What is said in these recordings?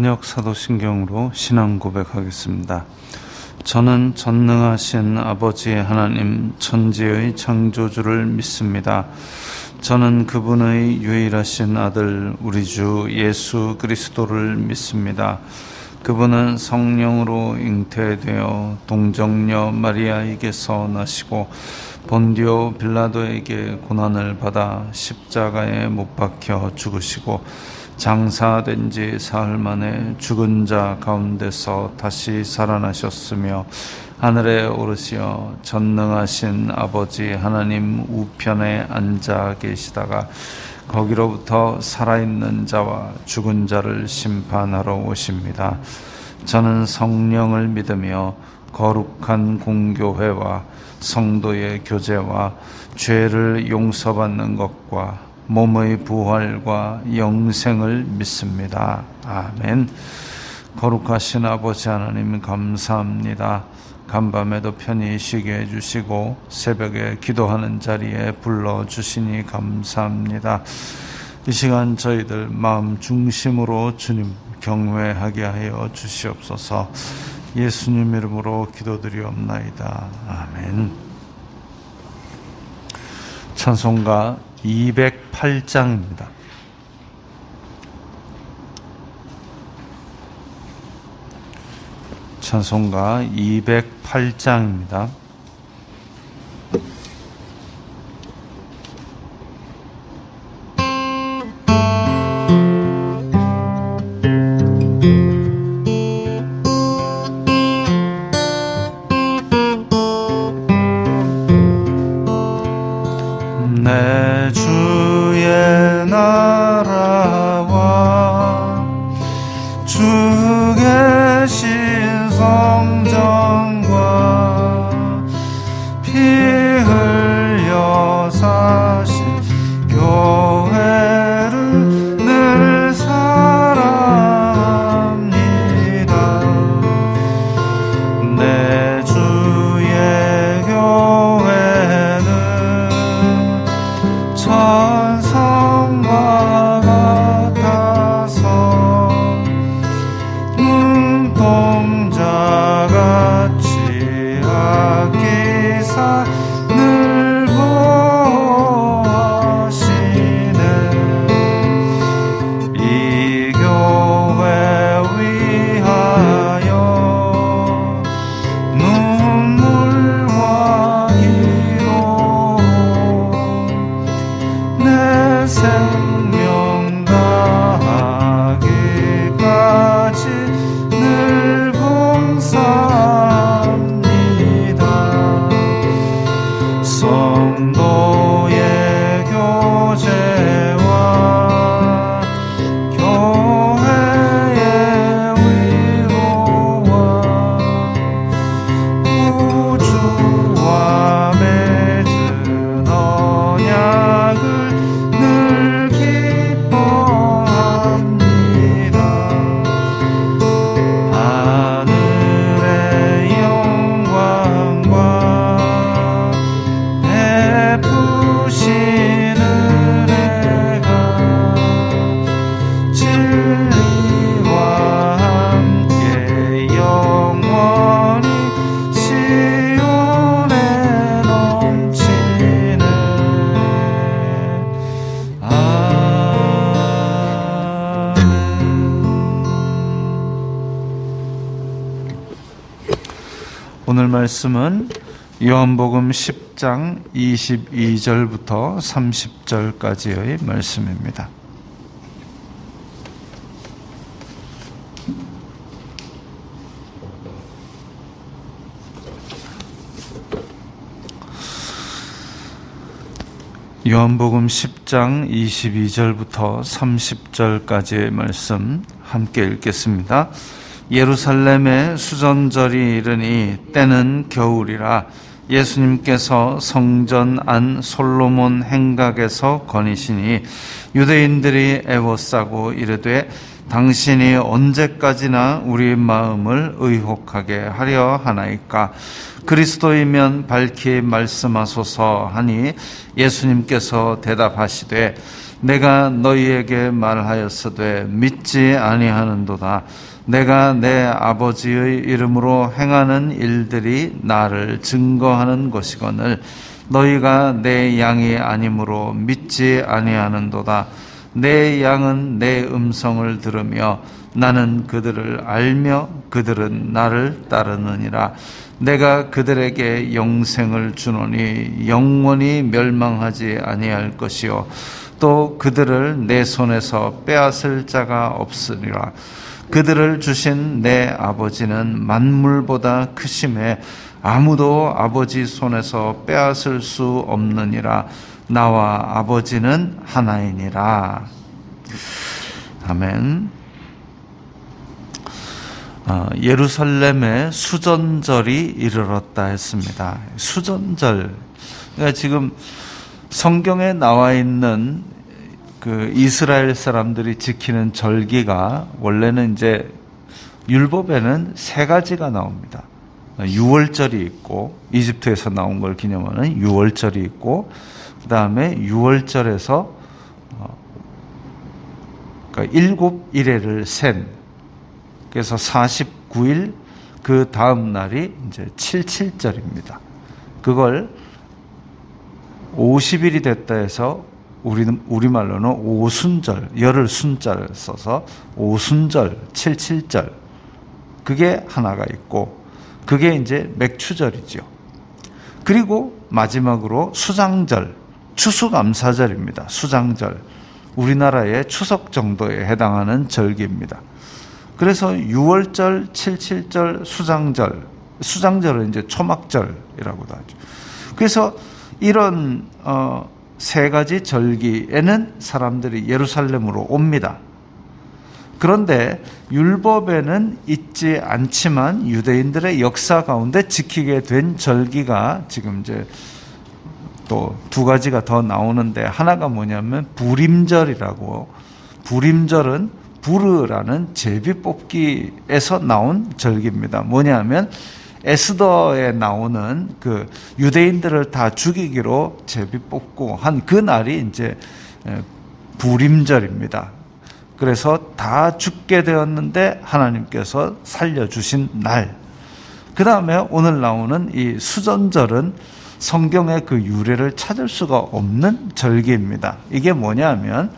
번역 사도신경으로 신앙 고백하겠습니다. 저는 전능하신 아버지 하나님 천지의 창조주를 믿습니다. 저는 그분의 유일하신 아들 우리 주 예수 그리스도를 믿습니다. 그분은 성령으로 잉태되어 동정녀 마리아에게서 나시고 본디오 빌라도에게 고난을 받아 십자가에 못 박혀 죽으시고 장사된 지 사흘 만에 죽은 자 가운데서 다시 살아나셨으며 하늘에 오르시어 전능하신 아버지 하나님 우편에 앉아 계시다가 거기로부터 살아있는 자와 죽은 자를 심판하러 오십니다. 저는 성령을 믿으며 거룩한 공교회와 성도의 교제와 죄를 용서받는 것과 몸의 부활과 영생을 믿습니다. 아멘. 거룩하신 아버지 하나님 감사합니다. 간밤에도 편히 쉬게 해주시고 새벽에 기도하는 자리에 불러주시니 감사합니다. 이 시간 저희들 마음 중심으로 주님 경외하게 하여 주시옵소서. 예수님 이름으로 기도드리옵나이다. 아멘. 찬송가 208장입니다. 찬송가 208장입니다. 내 주의 나라와 주 계신 성전과 피 흘려 사신 교회를 늘 사랑합니다. 내 주의 교회는 천성과 같아서 눈동자같이 아끼사 늘 보호하시네. 이 교회 위하여 눈물과 기도 내 생명 다하기까지 늘 봉사합니다. 성도의 교제와 교회의 위로와 우주와 맺은 언약을 늘 기뻐합니다. 하늘의 영광과 베푸신 은혜가 진리와 함께 영원히 시온에 넘치네. 오늘 말씀은 요한복음 10장 22절부터 30절까지의 말씀입니다. 요한복음 10장 22절부터 30절까지의 말씀 함께 읽겠습니다. 예루살렘에 수전절이 이르니 때는 겨울이라 예수님께서 성전 안 솔로몬 행각에서 거니시니 유대인들이 애워싸고 이르되 당신이 언제까지나 우리 마음을 의혹하게 하려 하나이까? 그리스도이면 밝히 말씀하소서 하니 예수님께서 대답하시되 내가 너희에게 말하였으되 믿지 아니하는도다. 내가 내 아버지의 이름으로 행하는 일들이 나를 증거하는 것이거늘 너희가 내 양이 아니므로 믿지 아니하는도다. 내 양은 내 음성을 들으며 나는 그들을 알며 그들은 나를 따르느니라. 내가 그들에게 영생을 주노니 영원히 멸망하지 아니할 것이요 또 그들을 내 손에서 빼앗을 자가 없으리라. 그들을 주신 내 아버지는 만물보다 크심에 아무도 아버지 손에서 빼앗을 수 없느니라. 나와 아버지는 하나이니라. 아멘. 예루살렘에 수전절이 이르렀다 했습니다. 수전절. 그러니까 지금 성경에 나와 있는 그 이스라엘 사람들이 지키는 절기가 원래는 이제 율법에는 세 가지가 나옵니다. 유월절이 있고, 이집트에서 나온 걸 기념하는 유월절이 있고, 그 다음에 유월절에서 그러니까 7일을 센, 그래서 49일 그 다음 날이 이제 77절입니다. 그걸 50일이 됐다 해서 우리말로는 오순절, 열을 순자를 써서 오순절, 77절. 그게 하나가 있고, 그게 이제 맥추절이죠. 그리고 마지막으로 수장절, 추수감사절입니다. 수장절. 우리나라의 추석 정도에 해당하는 절기입니다. 그래서 6월절, 77절, 수장절, 수장절은 이제 초막절이라고도 하죠. 그래서 이런 세 가지 절기에는 사람들이 예루살렘으로 옵니다. 그런데 율법에는 있지 않지만 유대인들의 역사 가운데 지키게 된 절기가 지금 이제 또 두 가지가 더 나오는데, 하나가 뭐냐면 부림절이라고, 부림절은 부르라는 제비뽑기에서 나온 절기입니다. 뭐냐면 에스더에 나오는 그 유대인들을 다 죽이기로 제비 뽑고 한 그 날이 이제 부림절입니다. 그래서 다 죽게 되었는데 하나님께서 살려주신 날. 그 다음에 오늘 나오는 이 수전절은 성경의 그 유래를 찾을 수가 없는 절기입니다. 이게 뭐냐면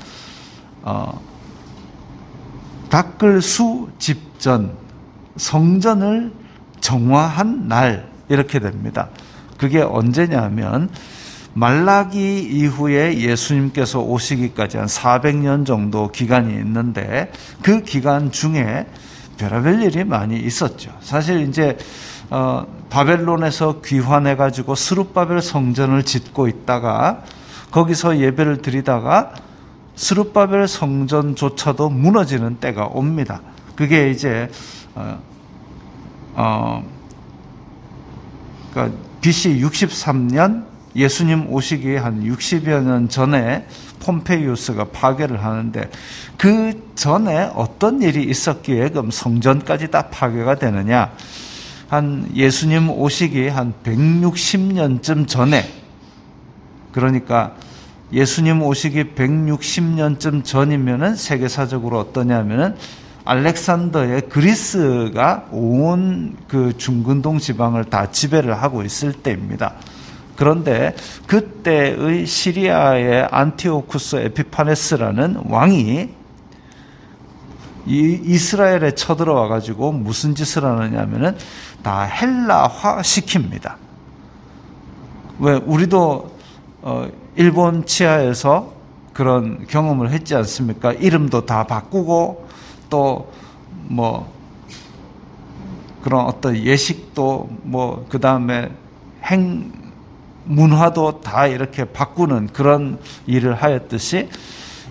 닦을 수 집전, 성전을 정화한 날, 이렇게 됩니다. 그게 언제냐면 말라기 이후에 예수님께서 오시기까지 한 400년 정도 기간이 있는데, 그 기간 중에 별의별 일이 많이 있었죠. 사실 이제 바벨론에서 귀환해 가지고 스룹바벨 성전을 짓고 있다가 거기서 예배를 드리다가 스룹바벨 성전조차도 무너지는 때가 옵니다. 그게 이제 그러니까 BC 63년 예수님 오시기 한 60여 년 전에 폼페이우스가 파괴를 하는데, 그 전에 어떤 일이 있었기에 그럼 성전까지 다 파괴가 되느냐? 한 예수님 오시기 한 160년쯤 전에, 그러니까 예수님 오시기 160년쯤 전이면은 세계사적으로 어떠냐면은 알렉산더의 그리스가 온 그 중근동 지방을 다 지배를 하고 있을 때입니다. 그런데 그때의 시리아의 안티오쿠스 에피파네스라는 왕이 이스라엘에 쳐들어와 가지고 무슨 짓을 하느냐면은 다 헬라화 시킵니다. 왜 우리도 일본 치하에서 그런 경험을 했지 않습니까? 이름도 다 바꾸고 또 뭐 그런 어떤 예식도 뭐 그 다음에 문화도 다 이렇게 바꾸는 그런 일을 하였듯이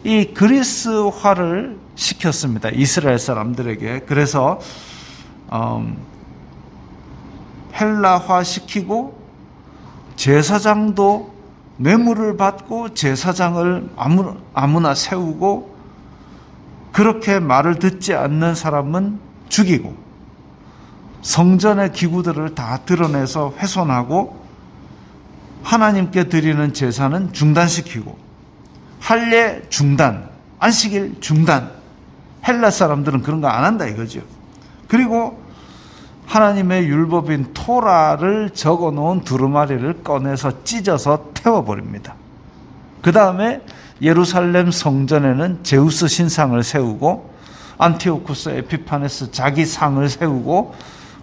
이 그리스화를 시켰습니다. 이스라엘 사람들에게. 그래서 헬라화 시키고 제사장도 뇌물을 받고 제사장을 아무나 세우고, 그렇게 말을 듣지 않는 사람은 죽이고, 성전의 기구들을 다 드러내서 훼손하고, 하나님께 드리는 제사는 중단시키고, 할례 중단, 안식일 중단. 헬라 사람들은 그런 거 안 한다 이거죠. 그리고 하나님의 율법인 토라를 적어놓은 두루마리를 꺼내서 찢어서 태워버립니다. 그 다음에 예루살렘 성전에는 제우스 신상을 세우고 안티오쿠스 에피파네스 자기 상을 세우고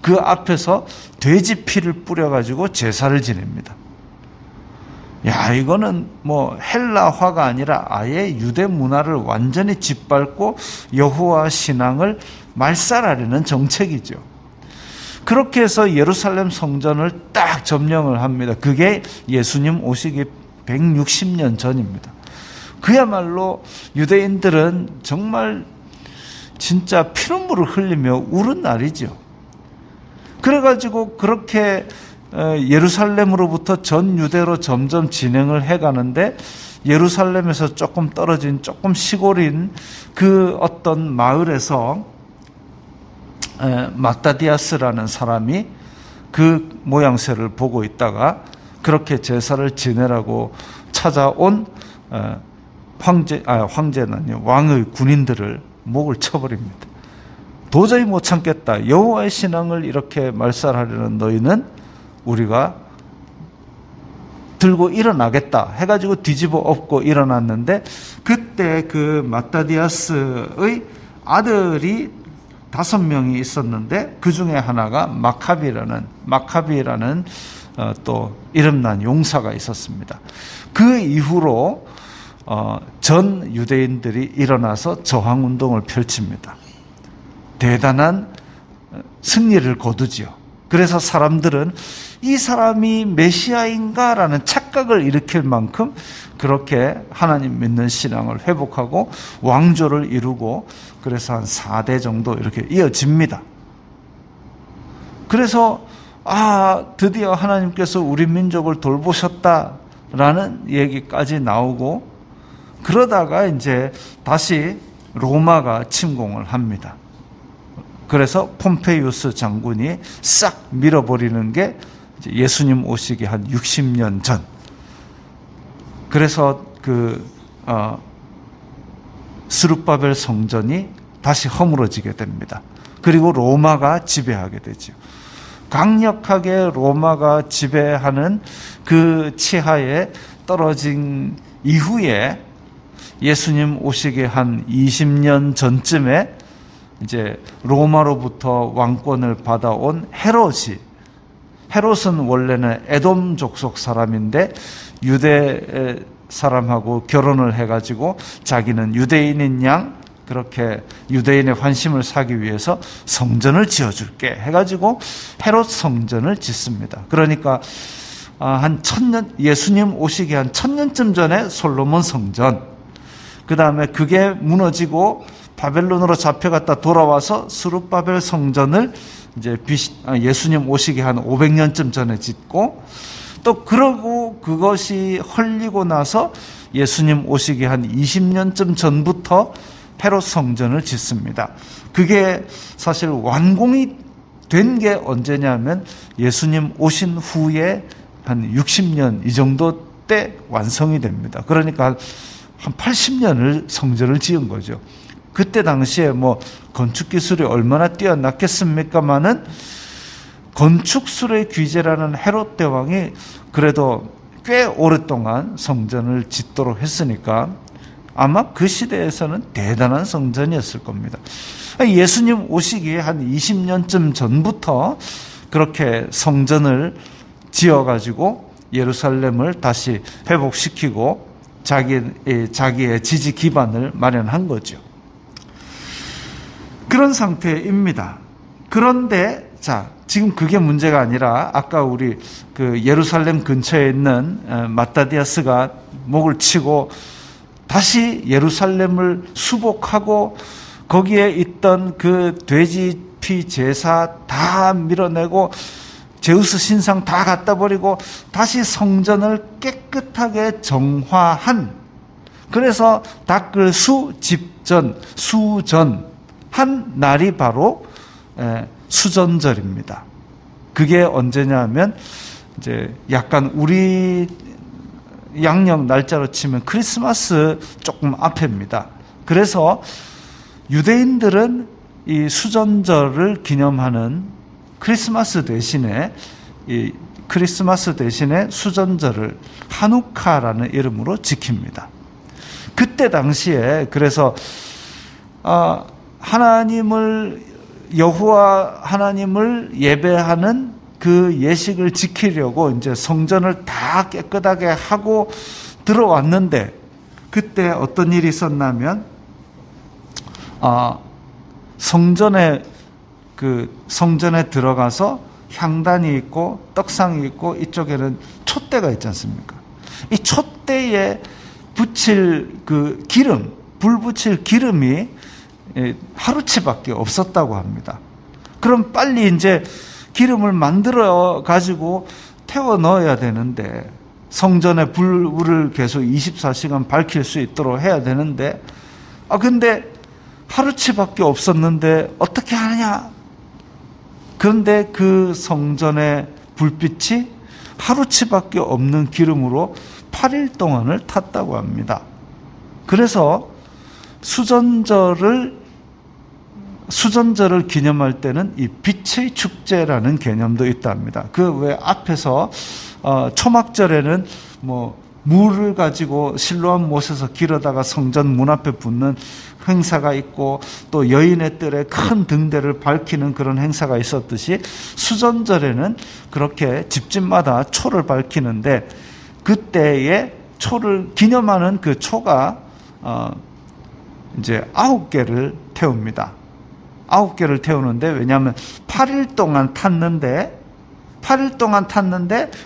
그 앞에서 돼지 피를 뿌려가지고 제사를 지냅니다. 야, 이거는 뭐 헬라화가 아니라 아예 유대 문화를 완전히 짓밟고 여호와 신앙을 말살하려는 정책이죠. 그렇게 해서 예루살렘 성전을 딱 점령을 합니다. 그게 예수님 오시기 160년 전입니다. 그야말로 유대인들은 정말 진짜 피눈물을 흘리며 우는 날이죠. 그래가지고 그렇게 예루살렘으로부터 전 유대로 점점 진행을 해가는데 예루살렘에서 조금 떨어진 조금 시골인 그 어떤 마을에서 마따디아스라는 사람이 그 모양새를 보고 있다가 그렇게 제사를 지내라고 찾아온 황제는요, 왕의 군인들을 목을 쳐버립니다. 도저히 못 참겠다. 여호와의 신앙을 이렇게 말살하려는 너희는 우리가 들고 일어나겠다 해가지고 뒤집어 엎고 일어났는데, 그때 그 마따디아스의 아들이 5명이 있었는데 그 중에 하나가 마카비라는 또 이름난 용사가 있었습니다. 그 이후로 전 유대인들이 일어나서 저항운동을 펼칩니다. 대단한 승리를 거두지요. 그래서 사람들은 이 사람이 메시아인가라는 착각을 일으킬 만큼 그렇게 하나님 믿는 신앙을 회복하고 왕조를 이루고, 그래서 한 4대 정도 이렇게 이어집니다. 그래서 드디어 하나님께서 우리 민족을 돌보셨다라는 얘기까지 나오고, 그러다가 이제 다시 로마가 침공을 합니다. 그래서 폼페이우스 장군이 싹 밀어버리는 게 예수님 오시기 한 60년 전. 그래서 스룹바벨 성전이 다시 허물어지게 됩니다. 그리고 로마가 지배하게 되죠. 강력하게 로마가 지배하는 그 치하에 떨어진 이후에 예수님 오시기 한 20년 전쯤에 이제 로마로부터 왕권을 받아온 헤롯은 원래는 에돔 족속 사람인데 유대 사람하고 결혼을 해가지고 자기는 유대인인 양 그렇게 유대인의 환심을 사기 위해서 성전을 지어줄게 해가지고 헤롯 성전을 짓습니다. 그러니까 한 1000년, 예수님 오시기 한 1000년쯤 전에 솔로몬 성전, 그 다음에 그게 무너지고 바벨론으로 잡혀갔다 돌아와서 스룹바벨 성전을 이제 예수님 오시기 한 500년쯤 전에 짓고, 또 그러고 그것이 헐리고 나서 예수님 오시기 한 20년쯤 전부터 헤롯 성전을 짓습니다. 그게 사실 완공이 된 게 언제냐면 예수님 오신 후에 한 60년 이 정도 때 완성이 됩니다. 그러니까 한 80년을 성전을 지은 거죠. 그때 당시에 뭐 건축 기술이 얼마나 뛰어났겠습니까마는 건축술의 귀재라는 헤롯 대왕이 그래도 꽤 오랫동안 성전을 짓도록 했으니까 아마 그 시대에서는 대단한 성전이었을 겁니다. 예수님 오시기에 한 20년쯤 전부터 그렇게 성전을 지어가지고 예루살렘을 다시 회복시키고 자기의 지지 기반을 마련한 거죠. 그런 상태입니다. 그런데 지금 그게 문제가 아니라 아까 우리 그 예루살렘 근처에 있는 마따디아스가 목을 치고 다시 예루살렘을 수복하고 거기에 있던 그 돼지 피 제사 다 밀어내고 제우스 신상 다 갖다 버리고 다시 성전을 깨끗하게 정화한, 그래서 닦을 수전한 날이 바로 수전절입니다. 그게 언제냐 하면 이제 약간 우리 양력 날짜로 치면 크리스마스 조금 앞입니다. 그래서 유대인들은 이 수전절을 기념하는 크리스마스 대신에 수전절을 하누카라는 이름으로 지킵니다. 그때 당시에 그래서 여호와 하나님을 예배하는 그 예식을 지키려고 이제 성전을 다 깨끗하게 하고 들어왔는데, 그때 어떤 일이 있었냐면 성전에 들어가서 향단이 있고 떡상이 있고 이쪽에는 촛대가 있지 않습니까? 이 촛대에 붙일 그 기름, 불 붙일 기름이 하루치밖에 없었다고 합니다. 그럼 빨리 이제 기름을 만들어 가지고 태워 넣어야 되는데, 성전에 불을 계속 24시간 밝힐 수 있도록 해야 되는데, 근데 하루치밖에 없었는데 어떻게 하느냐? 그런데 그 성전의 불빛이 하루치밖에 없는 기름으로 8일 동안을 탔다고 합니다. 그래서 수전절을 기념할 때는 이 빛의 축제라는 개념도 있답니다. 그 왜 앞에서 초막절에는 물을 가지고 실로암 못에서 길어다가 성전 문 앞에 붓는 행사가 있고, 또 여인의 뜰에 큰 등대를 밝히는 그런 행사가 있었듯이 수전절에는 그렇게 집집마다 초를 밝히는데, 그때의 초를 기념하는 그 초가 이제 9개를 태웁니다. 9개를 태우는데, 왜냐하면 8일 동안 탔는데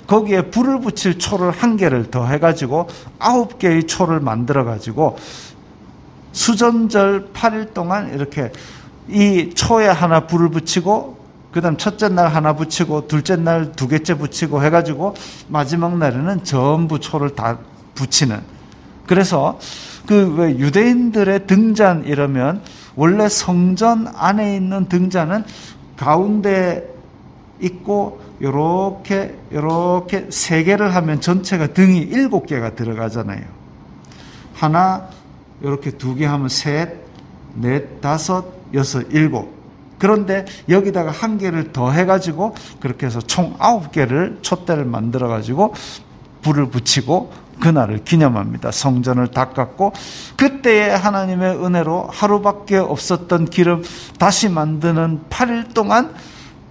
거기에 불을 붙일 초를 1개를 더 해가지고 9개의 초를 만들어가지고 수전절 8일 동안 이렇게 이 초에 하나 불을 붙이고, 그 다음 첫째 날 하나 붙이고, 둘째 날 2개째 붙이고 해가지고 마지막 날에는 전부 초를 다 붙이는. 그래서 왜 유대인들의 등잔 이러면 원래 성전 안에 있는 등잔은 가운데 있고 요렇게 3개를 하면 전체가 등이 7개가 들어가잖아요. 하나, 요렇게 2개 하면 3, 4, 5, 6, 7. 그런데 여기다가 1개를 더 해가지고 그렇게 해서 총 9개를 촛대를 만들어가지고 불을 붙이고 그날을 기념합니다. 성전을 닦았고, 그때의 하나님의 은혜로 하루밖에 없었던 기름 다시 만드는 8일 동안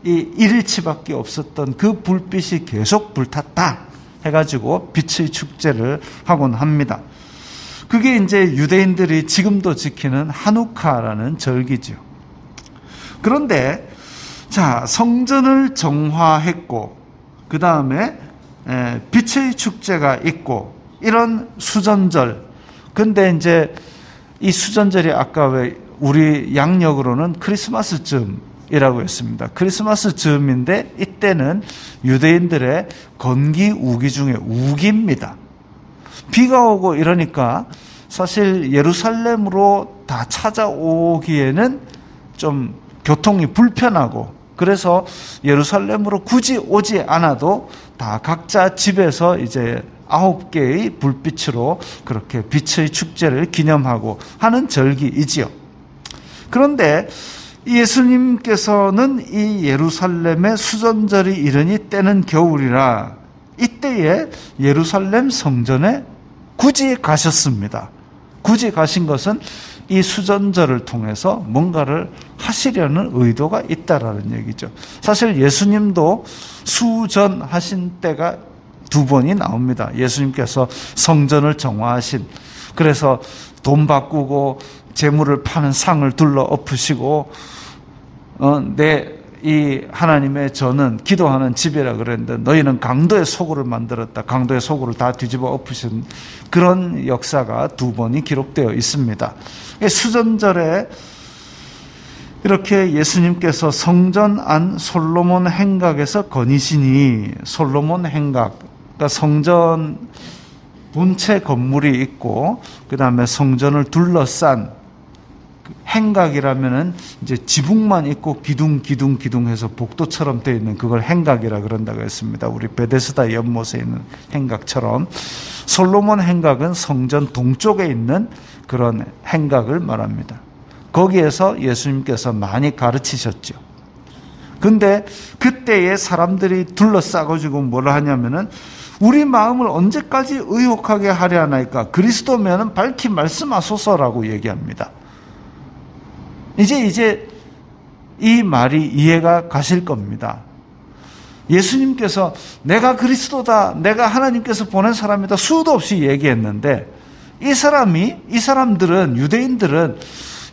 이 1일치밖에 없었던 그 불빛이 계속 불탔다 해가지고 빛의 축제를 하곤 합니다. 그게 이제 유대인들이 지금도 지키는 하누카라는 절기죠. 그런데 성전을 정화했고, 그 다음에 빛의 축제가 있고, 이런 수전절. 근데 이제 이 수전절이 아까 왜 우리 양력으로는 크리스마스 즈음이라고 했습니다. 크리스마스 즈음인데 이때는 유대인들의 건기 우기 중에 우기입니다. 비가 오고 이러니까 사실 예루살렘으로 다 찾아오기에는 좀 교통이 불편하고, 그래서 예루살렘으로 굳이 오지 않아도 다 각자 집에서 이제 9개의 불빛으로 그렇게 빛의 축제를 기념하고 하는 절기이지요. 그런데 예수님께서는 이 예루살렘의 수전절이 이르니 때는 겨울이라 이때에 예루살렘 성전에 굳이 가셨습니다. 굳이 가신 것은 이 수전절을 통해서 뭔가를 하시려는 의도가 있다라는 얘기죠. 사실 예수님도 수전하신 때가 2번이 나옵니다. 예수님께서 성전을 정화하신, 그래서 돈 바꾸고 재물을 파는 상을 둘러 엎으시고, 이 하나님의 저는 기도하는 집이라 그랬는데 너희는 강도의 소굴을 만들었다. 강도의 소굴을 다 뒤집어 엎으신 그런 역사가 2번이 기록되어 있습니다. 수전절에 이렇게 예수님께서 성전 안 솔로몬 행각에서 거니시니, 솔로몬 행각, 그러니까 성전 본체 건물이 있고, 그 다음에 성전을 둘러싼 행각이라면은 이제 지붕만 있고 기둥해서 복도처럼 되어 있는 그걸 행각이라 그런다고 했습니다. 우리 베데스다 연못에 있는 행각처럼 솔로몬 행각은 성전 동쪽에 있는 그런 행각을 말합니다. 거기에서 예수님께서 많이 가르치셨죠. 근데 그때의 사람들이 둘러싸가지고 뭐라 하냐면은 우리 마음을 언제까지 의혹하게 하려 하나이까? 그리스도면은 밝히 말씀하소서라고 얘기합니다. 이제 이 말이 이해가 가실 겁니다. 예수님께서 내가 그리스도다, 내가 하나님께서 보낸 사람이다 수도 없이 얘기했는데 이 사람들은, 유대인들은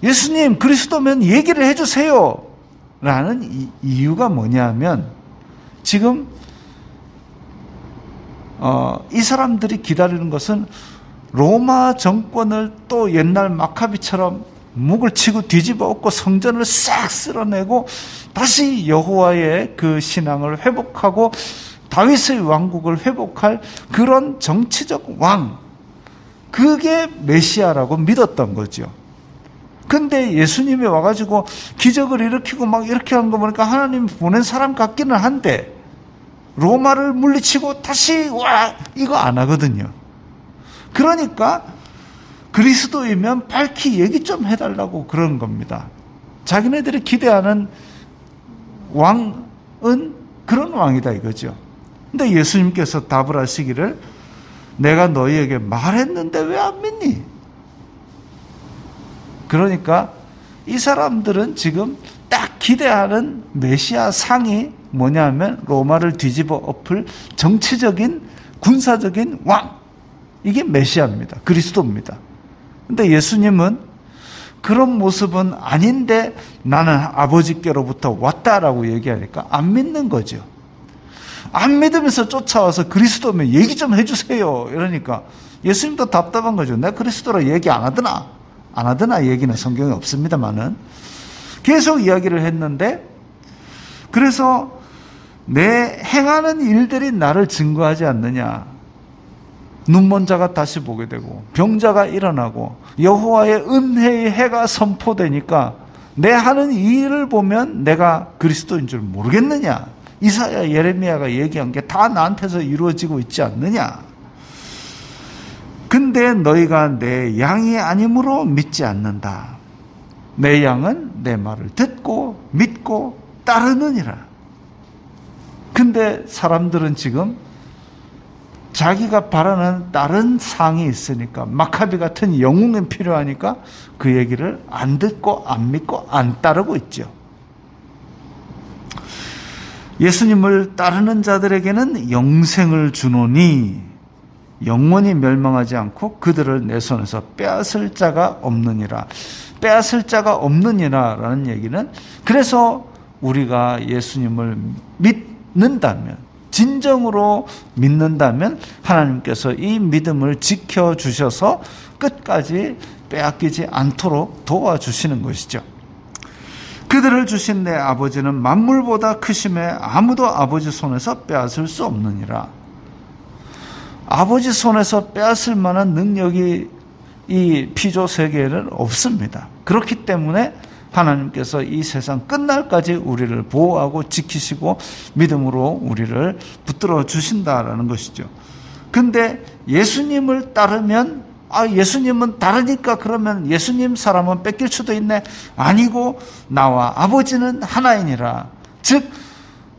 예수님 그리스도면 얘기를 해주세요 라는 이유가 뭐냐면 지금 이 사람들이 기다리는 것은 로마 정권을 또 옛날 마카비처럼 묵을 치고 뒤집어 엎고 성전을 싹 쓸어내고 다시 여호와의 그 신앙을 회복하고 다윗의 왕국을 회복할 그런 정치적 왕, 그게 메시아라고 믿었던 거죠. 근데 예수님이 와가지고 기적을 일으키고 막 이렇게 한 거 보니까 하나님이 보낸 사람 같기는 한데 로마를 물리치고 다시 와 이거 안 하거든요. 그러니까 그리스도이면 밝히 얘기 좀 해달라고 그런 겁니다. 자기네들이 기대하는 왕은 그런 왕이다 이거죠. 근데 예수님께서 답을 하시기를 내가 너희에게 말했는데 왜 안 믿니? 그러니까 이 사람들은 지금 딱 기대하는 메시아 상이 뭐냐면 로마를 뒤집어 엎을 정치적인 군사적인 왕, 이게 메시아입니다. 그리스도입니다. 근데 예수님은 그런 모습은 아닌데 나는 아버지께로부터 왔다라고 얘기하니까 안 믿는 거죠. 안 믿으면서 쫓아와서 그리스도면 얘기 좀 해주세요 이러니까 예수님도 답답한 거죠. 내가 그리스도라 얘기 안 하더나 얘기는 성경에 없습니다만은 계속 이야기를 했는데, 그래서 내 행하는 일들이 나를 증거하지 않느냐. 눈먼 자가 다시 보게 되고 병자가 일어나고 여호와의 은혜의 해가 선포되니까 내 하는 이 일을 보면 내가 그리스도인 줄 모르겠느냐. 이사야 예레미야가 얘기한 게 다 나한테서 이루어지고 있지 않느냐. 근데 너희가 내 양이 아니므로 믿지 않는다. 내 양은 내 말을 듣고 믿고 따르느니라. 근데 사람들은 지금 자기가 바라는 다른 상이 있으니까, 마카비 같은 영웅이 필요하니까 그 얘기를 안 듣고 안 믿고 안 따르고 있죠. 예수님을 따르는 자들에게는 영생을 주노니 영원히 멸망하지 않고 그들을 내 손에서 빼앗을 자가 없느니라. 빼앗을 자가 없느니라 라는 얘기는, 그래서 우리가 예수님을 믿는다면, 진정으로 믿는다면 하나님께서 이 믿음을 지켜주셔서 끝까지 빼앗기지 않도록 도와주시는 것이죠. 그들을 주신 내 아버지는 만물보다 크심에 아무도 아버지 손에서 빼앗을 수 없느니라. 아버지 손에서 빼앗을 만한 능력이 이 피조 세계에는 없습니다. 그렇기 때문에 하나님께서 이 세상 끝날까지 우리를 보호하고 지키시고 믿음으로 우리를 붙들어 주신다라는 것이죠. 근데 예수님을 따르면 예수님은 다르니까 그러면 예수님 사람은 뺏길 수도 있네. 아니고 나와 아버지는 하나이니라. 즉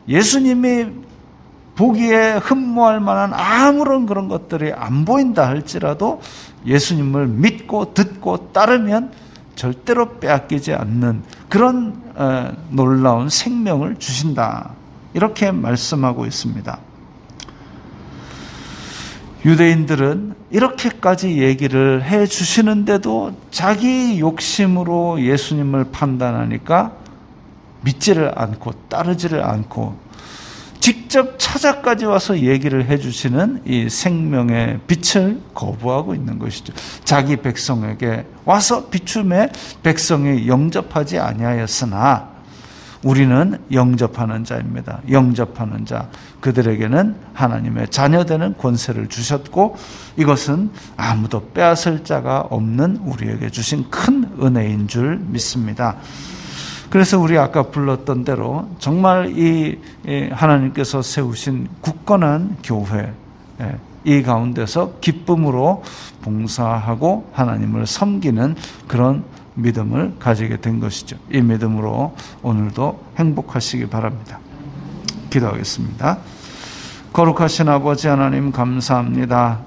예수님이 보기에 흠모할 만한 아무런 그런 것들이 안 보인다 할지라도 예수님을 믿고 듣고 따르면 절대로 빼앗기지 않는 그런 놀라운 생명을 주신다. 이렇게 말씀하고 있습니다. 유대인들은 이렇게까지 얘기를 해 주시는데도 자기 욕심으로 예수님을 판단하니까 믿지를 않고 따르지를 않고 직접 찾아까지 와서 얘기를 해주시는 이 생명의 빛을 거부하고 있는 것이죠. 자기 백성에게 와서 비춤에 백성이 영접하지 아니하였으나 우리는 영접하는 자입니다. 영접하는 자, 그들에게는 하나님의 자녀되는 권세를 주셨고 이것은 아무도 빼앗을 자가 없는 우리에게 주신 큰 은혜인 줄 믿습니다. 그래서 우리 아까 불렀던 대로 정말 이 하나님께서 세우신 굳건한 교회, 이 가운데서 기쁨으로 봉사하고 하나님을 섬기는 그런 믿음을 가지게 된 것이죠. 이 믿음으로 오늘도 행복하시기 바랍니다. 기도하겠습니다. 거룩하신 아버지 하나님, 감사합니다.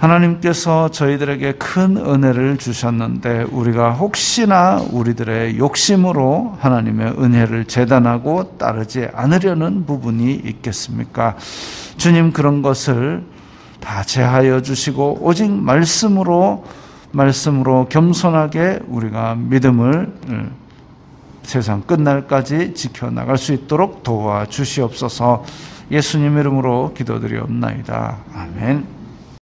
하나님께서 저희들에게 큰 은혜를 주셨는데 우리가 혹시나 우리들의 욕심으로 하나님의 은혜를 재단하고 따르지 않으려는 부분이 있겠습니까? 주님, 그런 것을 다 제하여 주시고 오직 말씀으로 겸손하게 우리가 믿음을 세상 끝날까지 지켜나갈 수 있도록 도와주시옵소서. 예수님 이름으로 기도드리옵나이다. 아멘.